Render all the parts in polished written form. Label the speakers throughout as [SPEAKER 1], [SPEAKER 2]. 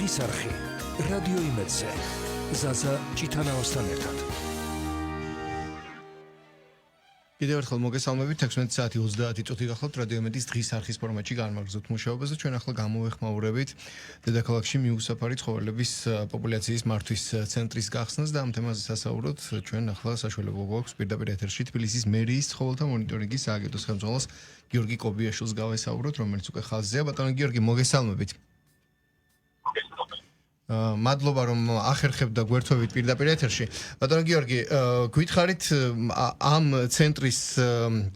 [SPEAKER 1] დღის არხი რადიო იმედზე ზაზა ჭიტანაოსთან ერთად.
[SPEAKER 2] კიდევ ერთხელ მოგესალმებით 16 საათი 30 წუთი გახლავთ რადიო იმედის დღის არხის ფორმატში განმარგზოთ მუშაობაზე. ჩვენ ახლა გამოვეხმაურებით დედაქალაქში მიუსაფარი ცხოველების პოპულაციის მართვის ცენტრის გახსნას და ამ თემაზე სასაუბროთ ჩვენ ახლა საშუალება გვაქვს პირდაპირ ეთერში თბილისის მერიის ცხოველთა მონიტორინგის სააგენტოს ხელმძღვანელს გიორგი კობიაშვილს გავესაუბროთ, რომელიც უკვე ხაზზეა. ბატონო გიორგი, მოგესალმებით. მადლობა რომ ახერხებთ და გვერდთვებით პირდაპირ ეთერში. ბატონო გიორგი, გვითხარით ამ ცენტრის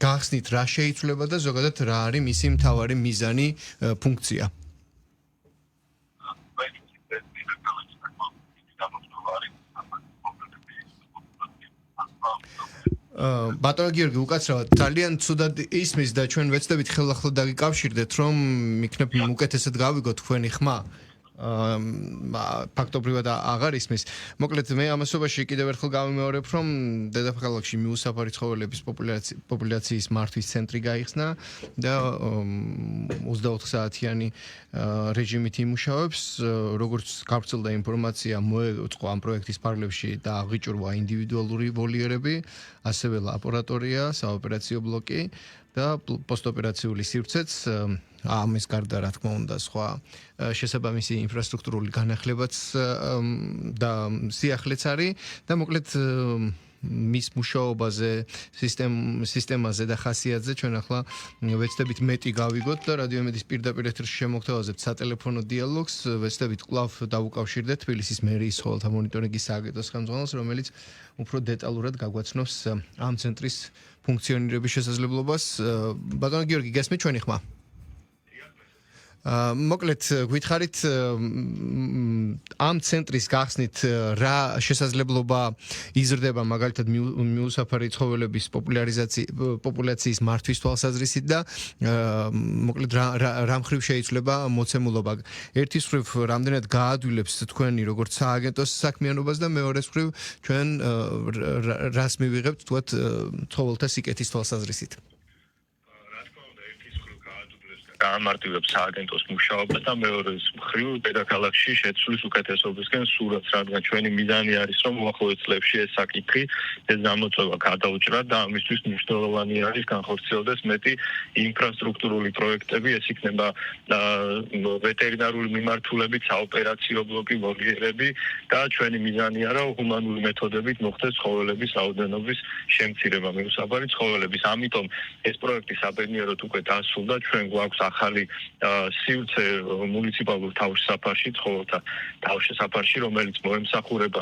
[SPEAKER 2] გახსნით რა შეიცვლება და ზოგადად რა არის მისი მთავარი მიზანი, ფუნქცია? ბატონო გიორგი, უკაცრავად ძალიან ცუდად ისმის და ჩვენ ვეცდებით ხელახლა დაგიკავშირდეთ, რომ იქნებ უკეთესად გავიგოთ თქვენი ხმა. ფაქტობრივად აღარ ისმის. მოკლედ მე ამასობაში კიდევ ერთხელ გავიმეორებ, რომ დედაქალაქში მიუსაფარი ცხოველების პოპულაციის მართვის ცენტრი გაიხსნა და 24 საათიანი რეჟიმით იმუშავებს. როგორც გავრცელდა ინფორმაცია, მოეწყო ამ პროექტის ფარგლებში და აღიჭურვა ინდივიდუალური ვოლიერები, ასევე ლაბორატორია, საოპერაციო ბლოკი და პოსტოპერაციული სივრცეც. ამის გარდა რა თქმა უნდა სხვა შესაბამისი ინფრასტრუქტურული განახლებაც და სიახლეც არის და მოკლედ მის მუშაობაზე, სისტემაზე და ხასიათზე ჩვენ ახლა ვეცდებით მეტი გავიგოთ და რადიო იმედის პირდაპირ ეთერში შემოგთავაზებთ სატელეფონო დიალოგს, ვეცდებით კვლავ დავუკავშირდეთ თბილისის მერიის ცხოველთა მონიტორინგის სააგენტოს ხელმძღვანელს, რომელიც უფრო დეტალურად გაგვაცნობს ამ ცენტრის ფუნქციონირების შესაძლებლობას. ბატონო გიორგი, გესმით ჩვენი ხმა? მოკლედ გვითხარით ამ ცენტრის გახსნით რა შესაძლებლობა იზრდება მაგალითად მიუსაფარი ცხოველების პოპულაციის მართვის თვალსაზრისით და მოკლედ რა მხრივ შეიცვლება მოცემულობა. ერთის მხრივ რამდენად გაადვილებს თქვენი როგორც სააგენტოს საქმიანობას და მეორეს მხრივ ჩვენ რას მივიღებთ თქვათ ცხოველთა სიკეთის თვალსაზრისით.
[SPEAKER 3] გაამარტივებს სააგენტოს მუშაობა და მეორეს მხრივ დედაქალაქში შეცვლის უკეთესობისკენ სურათს, რადგან ჩვენი მიზანი არის, რომ უახლოეს წლებში ეს საკითხი, ეს გამოწვევა გადაუჭრათ და ამისთვის მნიშვნელოვანი არის განხორციელდეს მეტი ინფრასტრუქტურული პროექტები, ეს იქნება ვეტერინარული მიმართულებით, საოპერაციო ბლოკი, ვოლიერები და ჩვენი მიზანია, რომ ჰუმანური მეთოდებით მოხდეს ცხოველების რაოდენობის შემცირება მიუსაფარი ცხოველების. ამიტომ ეს პროექტი საბედნიეროდ უკვე დასრულდა, ჩვენ გვაქვს ახალი სივრცე მუნიციპალურ თავშესაფარში, ცხოველთა თავშესაფარში, რომელიც მოემსახურება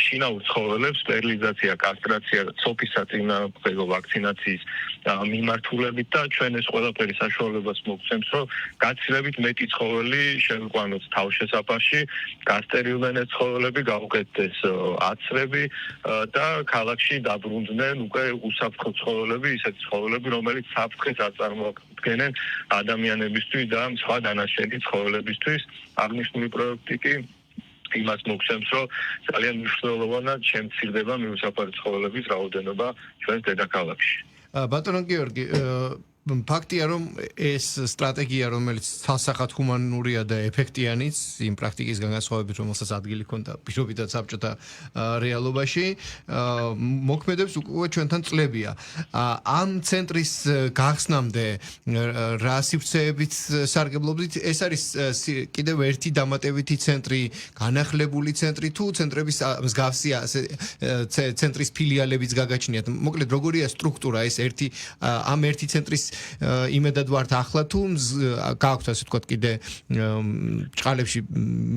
[SPEAKER 3] შინაურ ცხოველებს, სტერილიზაცია, კასტრაცია, ცოფის საწინააღმდეგო ვაქცინაციის მიმართულებით და ჩვენ ეს ყველაფერი საშუალებას მოგცემს, რომ გაცილებით მეტი ცხოველი შევიყვანოთ თავშესაფარში, გასტერილდნენ ეს ცხოველები, გაუკეთდეს აცრები და ქალაქში დაბრუნდნენ უკვე უსაფრთხო ცხოველები, ისეთი ცხოველები, რომელიც საფრთხეს არ წარმოადგენენ ადამიანებისთვის და სხვა დანარჩენი ცხოველებისთვის. აღნიშნული პროექტი კი იმას მოგცემს, რომ ძალიან მნიშვნელოვნად შემცირდება მიუსაფარი ცხოველების რაოდენობა ჩვენს დედაქალაქში.
[SPEAKER 2] ბატონო გიორგი, ფაქტია რომ ეს სტრატეგია, რომელიც თალსახად ჰუმანურია და ეფექტიანიც, იმ პრაქტიკის განსხვავებით, რომელსაც ადგილი ჰქონდა პირობითად საბჭოთა რეალობაში, მოქმედებს უკვე ჩვენთან წლებია. ამ ცენტრის გახსნამდე რა სივრცეებით სარგებლობთ? ეს არის კიდევ ერთი დამატებითი ცენტრი, განახლებული ცენტრი თუ ცენტრების მსგავსი ცენტრის ფილიალებიც გაგაჩნიათ? მოკლედ როგორია სტრუქტურა ეს ამ ერთი ცენტრის იმედად ვართ ახლა თუ გააქვთ ასე ვთქვათ კიდე ჭყალებში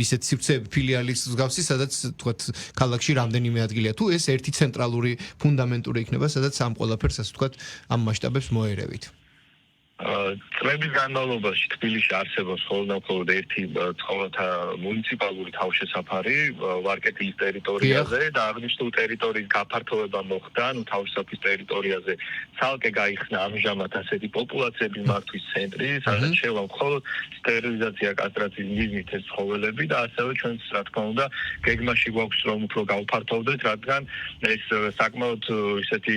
[SPEAKER 2] ისეთ სივრცეები ფილიალის მსგავსი, სადაც ვთქვათ ქალაქში რამდენიმე ადგილია, თუ ეს ერთი ცენტრალური ფუნდამენტური იქნება, სადაც ამ ყველაფერს ასე ვთქვათ ამ მასშტაბებს მოერევით?
[SPEAKER 3] წლების განმავლობაში თბილისში არსებობს მხოლოდ ერთი ცხოველთა მუნიციპალური თავშესაფარი ვარკეთილის ტერიტორიაზე და აღნიშნულ ტერიტორიის გაფართოება მოხდა, თავშესაფრის ტერიტორიაზე ცალკე გაიხსნა ამჟამად ასეთი პოპულაციების მართვის ცენტრი, სადაც შევა მხოლოდ სტერილიზაცია, კასტრაციის მიზნით ეს ცხოველები და ასევე ჩვენს რა თქმა უნდა გეგმაში გვაქვს რომ უფრო გავფართოვდეთ, რადგან ეს საკმაოდ ისეთი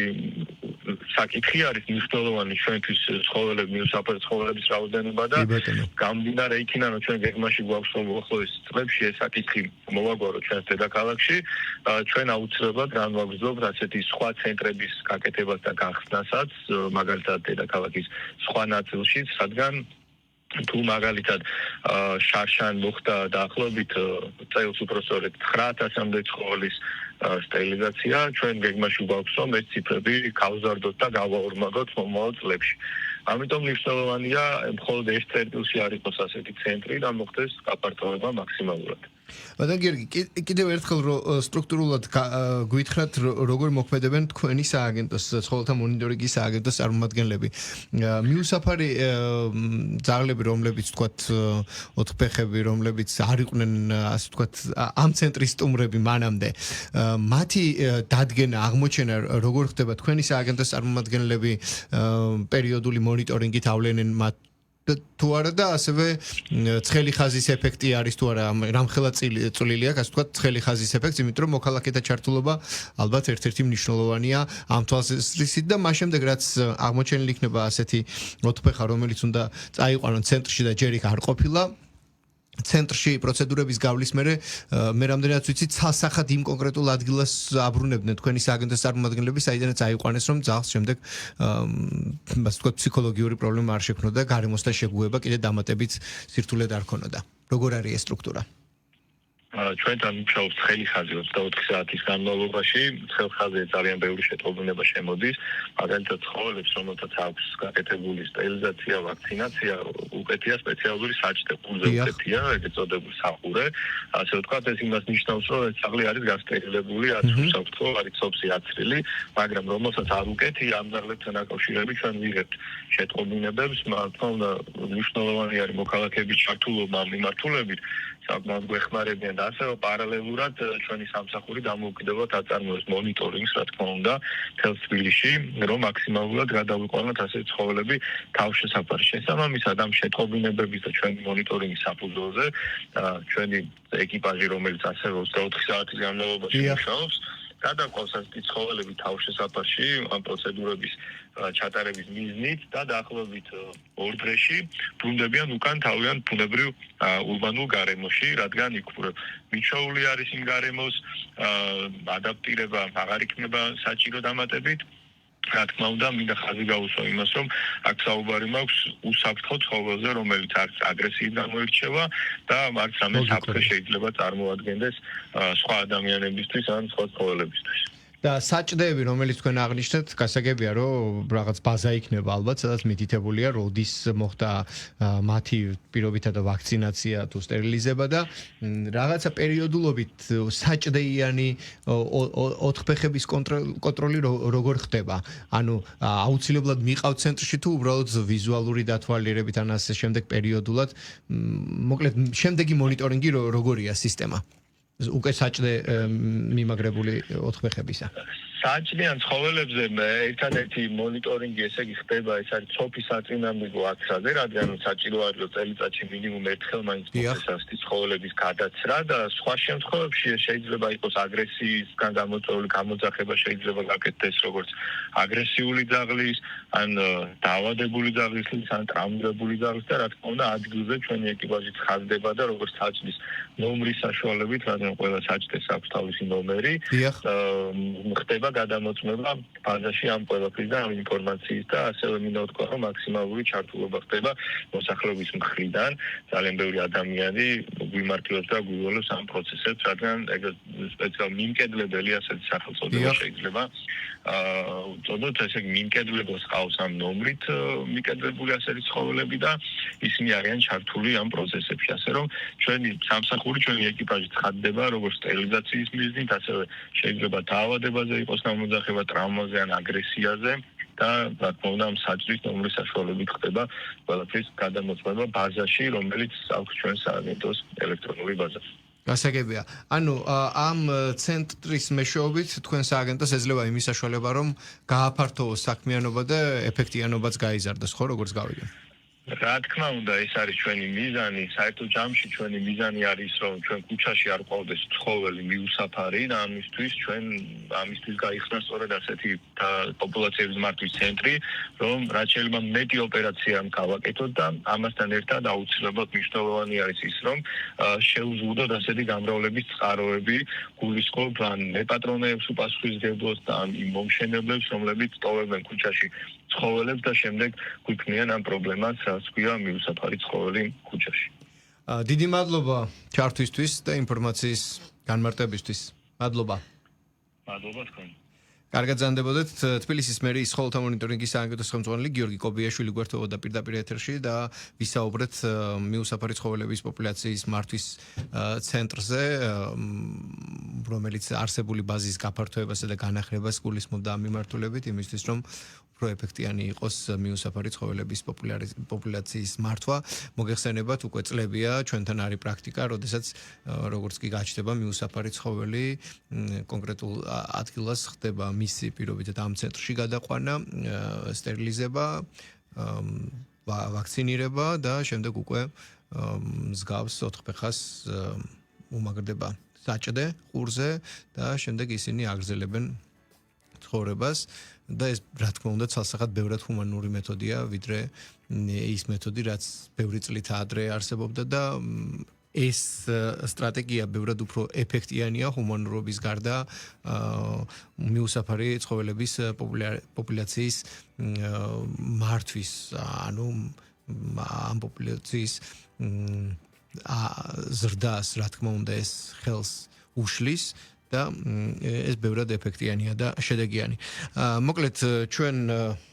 [SPEAKER 3] საკითხი არის მნიშვნელოვანი ჩვენთვის ცხოველების მიუსაფრთხო ცხოველების რაოდენობა და გამდინარე იქიდან რომ ჩვენ გეგმაში გვაქვს რომ ახლოს წლებში ეს საკითხი მოვაგვაროთ ჩვენს დედაქალაქში ჩვენ აუცილებლად განვაგრძობთ ასეთი სხვა ცენტრების გაკეთებას და გახსნასაც მაგალითად დედაქალაქის სხვა ნაწილში რადგან თუ მაგალითად შარშან მოხდა დაახლოებით წელს უпроსწორედ 9000-მდე ცხოველის სტერილიზაცია ჩვენ გეგმაში გვაქვს რომ ეს ციფრები გავზარდოთ და გავაორმაგოთ მომავალ წლებში. ამიტომ მნიშვნელოვანია მხოლოდ ეს წერტილში არ იყოს ასეთი ცენტრი და მოხდეს გაფართოება მაქსიმალურად.
[SPEAKER 2] მაგრამ გიორგი კიდევ ერთხელ სტრუქტურულად გვითხრათ როგორ მოქმედებენ თქვენი სააგენტოს ცხოველთა მონიტორინგის სააგენტოს წარმომადგენლები მიუსაფარი ძაღლები რომლებიც თქვათ ოთხფეხები რომლებიც არ იყვნენ ასე თქვათ ამ ცენტრის სტუმრები მანამდე მათი დადგენა აღმოჩენა როგორ ხდება თქვენი სააგენტოს წარმომადგენლები პერიოდული მონიტორინგით ავლენენ მათ თუ არა და ასევე ცხელი ხაზის ეფექტი არის თუ არა რამხელა წვლილი აქვს ასე ვთქვათ ცხელი ხაზის ეფექტს იმიტომ რომ მოქალაქეთა ჩართულობა ალბათ ერთ-ერთი მნიშვნელოვანია ამ თვალსაზრისით და მას შემდეგ რაც აღმოჩენილი იქნება ასეთი ოთხფეხა რომელიც უნდა წაიყვანონ ცენტრში და ჯერ იქ არ ყოფილა ცენტრში პროცედურების გავლის მერე მე რამდენადაც ვიცი ცალსახად იმ კონკრეტულ ადგილას აბრუნებდნენ თქვენი სააგენტოს წარმომადგენლები საიდანაც აიყვანეს რომ ძაღლს შემდეგ ასე ვთქვათ ფსიქოლოგიური პრობლემა არ შექმნოდა გარემოსთან შეგუება კიდე დამატებით სირთულე არ ქონოდა როგორ არის ეს სტრუქტურა
[SPEAKER 3] ჩვენთან მუშაობს ცხელი ხაზი 24 საათის განმავლობაში ცხელ ხაზზე ძალიან ბევრი შეტყობინება შემოდის მაგალითად ცხოველებს რომელთაც აქვს გაკეთებული სტერილიზაცია ვაქცინაცია უკეთია სპეციალური საჭდე პულზე უკეთია ეგრეთ წოდებული საყურე ასე ვთქვათ ეს იმას ნიშნავს რომ ეს ძაღლი არის გასტერილებული არ უსაფრთხო არ იცობს აცრილი მაგრამ რომელსაც არ უკეთია ამ ძაღლებთან დაკავშირებით ჩვენ ვიღებთ შეტყობინებებს მაგრამ მნიშვნელოვანი არის მოქალაქეების ჩართულობა ამ მიმართულებით საკმაოდ გვეხმარებიან და ასევე პარალელურად ჩვენი სამსახური დამოუკიდებლად აწარმოებს მონიტორინგს, რა თქმა უნდა, მთელ თბილისში, რომ მაქსიმალურად გადავიყვანოთ ასეთი ცხოველები თავშესაფარში. შესაბამისად ამ შეტყობინებების და ჩვენი მონიტორინგის საფუძველზე ჩვენი ეკიპაჟი, რომელიც ასევე 24 საათის განმავლობაში მუშაობს, გადაყვავს ასეთი ცხოველები თავშესაფარში ამ პროცედურების ჩატარების მიზნით და დაახლოებით 2 დღეში ბრუნდებიან უკან თავიანთ ბუნებრივ ურბანულ გარემოში, რადგან იქ მიჩვეული არის იმ გარემოს ადაპტირება აღარ იქნება საჭირო დამატებით. რა თქმა უნდა, მინდა ხაზი გაუსვა იმას, რომ აქ საუბარი მაქვს უსაფრთხო ცხოველზე, რომელიც არც აგრესიით გამოირჩევა და არც რამე საფრთხე შეიძლება წარმოადგენდეს სხვა ადამიანებისთვის ან სხვა ცხოველებისთვის.
[SPEAKER 2] და საჭდები რომელიც თქვენ აღნიშნეთ, გასაგებია რომ რაღაც ბაზა იქნება ალბათ, სადაც მითითებულია როდის მოხდა მათი პირობითა და ვაქცინაცია თუ სტერილიზება და რაღაცა პერიოდულობით საჭდეიანი ოთხფეხების კონტროლი როგორ ხდება? ანუ აუცილებლად მიყავთ ცენტრში თუ უბრალოდ ვიზუალური დათვალიერებით ან ასე შემდეგ პერიოდულად მოკლედ შემდეგი მონიტორინგი როგორია სისტემა? უკვე საჭდე მიმაგრებული ოთხფეხებისა.
[SPEAKER 3] საჭდიან ცხოველებზე ერთადერთი მონიტორინგი ესე იგი ხდება, ეს არის ცოფის საწინააღმდეგო აცრაზე, რადგან საჭირო არის რომ წელიწადში მინიმუმ ერთხელ მაინც მოხდეს ასეთი ცხოველების გადაცრა და სხვა შემთხვევებში შეიძლება იყოს აგრესიისგან გამოწვეული გამოძახება შეიძლება გაკეთდეს როგორც აგრესიული ძაღლის, ან დაავადებული ძაღლის, ან ტრავმირებული ძაღლის და რა თქმა უნდა ადგილზე ჩვენი ეკიპაჟი ხაზდება და როგორც საჭდის ნომრის საშუალებით, რადგან ყველა საჭდეს აქვს თავისი ნომერი, ხდება გადამოწმება ბაზაში ამ ყველაფრის და ამ ინფორმაციის და ასევე მინდა ვთქვა რომ მაქსიმალური ჩართულობა ხდება მოსახლეობის მხრიდან ძალიან ბევრი ადამიანი გვიმართლებს და გვივლებს ამ პროცესებს რადგან ეგ სპეციალ მიმკედლებელი ასეთი სახელწოდება შეიძლება უწოდოთ ესე მიმკედლებას ყავს ამ ნომრით მიკედლებული ასეთი ცხოველები და ისინი არიან ჩართული ამ პროცესებში ასე რომ ჩვენი სამსახური ჩვენი ეკიპაჟი ცხადდება როგორც სტერილიზაციის მიზნით ასევე შეიძლება დაავადებაზე იყოს გამოძახება ტრავმაზე ან აგრესიაზე და რა თქმა უნდა ამ საჭრის ნომრის საშუალებით ხდება ყველაფრის გადამოწმება ბაზაში რომელიც აქვს ჩვენ სააგენტოს ელექტრონული ბაზა.
[SPEAKER 2] გასაგებია. ანუ ამ ცენტრის მეშვეობით თქვენ სააგენტოს ეძლევა იმის საშუალება რომ გააფართოვოს საქმიანობა და ეფექტიანობაც გაიზარდოს, ხო, როგორც გავიგე?
[SPEAKER 3] რა თქმა უნდა, ეს არის ჩვენი მიზანი, საერთო ჯამში ჩვენი მიზანი არის, რომ ჩვენ ქუჩაში არ ყავდეს ცხოველი მიუსაფარი და ამისთვის გაიხსნა სწორედ ასეთი პოპულაციების მართვის ცენტრი, რომ რაც შეიძლება მეტი ოპერაცია გავაკეთოთ და ამასთან ერთად აუცილებლად მნიშვნელოვანი არის ის, რომ შეუზღუდოთ ასეთი გამრავლების წყაროები, გულისხმობ ან მეპატრონეებს უპასუხისმგებლოს და იმ მომშენებლებს, რომლებიც ტოვებენ ქუჩაში ცხოველებს და შემდეგ გვიქმნიან ამ პრობლემას, რაც ქვია მიუსაფარი ცხოველი ქუჩაში.
[SPEAKER 2] დიდი მადლობა ჩართვისთვის და ინფორმაციის განმარტებისთვის. მადლობა.
[SPEAKER 3] მადლობა თქვენ.
[SPEAKER 2] კარგად ზანდებოდეთ. თბილისის მერიის სხეულთა მონიტორინგის სააგენტოს ხელმძღვანელი გიორგი კობიაშვილი გვერდებოდა პირდაპირ ეთერში და ვისაუბრეთ მიუსაფარი ცხოველების პოპულაციის მართვის ცენტრზე, რომელიც არსებული ბაზის გაფართოებასა და განახლებას გულისხმობდა ამ მიმართულებით, იმისთვის რომ უფრო ეფექტიანი იყოს მიუსაფარი ცხოველების პოპულაციის მართვა. მოგეხსენებათ, უკვე წლებია ჩვენთან არის პრაქტიკა, როდესაც როგორც კი გაჩნდება მიუსაფარი ცხოველი კონკრეტულ ადგილას ხდება მისი პირობითად ამ ცენტრში გადაყვანა, სტერილიზება, ვაქცინირება და შემდეგ უკვე მსგავს ოთხფეხას უმაგრდება საჭდე, ყურზე და შემდეგ ისინი აგრძელებენ ცხოვრებას და ეს რა თქმა უნდა ცალსახად ბევრად ჰუმანური მეთოდია, ვიდრე ის მეთოდი, რაც ბევრი წლით ადრე არსებობდა და ეს სტრატეგია ბევრად უფრო ეფექტიანია ჰუმანურობის გარდა მიუსაფარი ცხოველების პოპულაციის მართვის, ანუ ამ პოპულაციის ზრდას, რა თქმა უნდა, ეს ხელს უშლის და ეს ბევრად ეფექტიანია და შედეგიანი. მოკლედ ჩვენ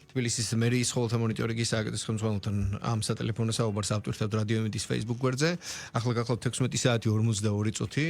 [SPEAKER 2] თბილისის მერიის სხეულთა მონიტორინგის სააგენტოს ხელმძღვანელთან ამ სატელეფონო საუბარს ავტვირთავთ რადიო იმედის Facebook გვერდზე. ახლა გახლავთ 16 საათი 42 წუთი.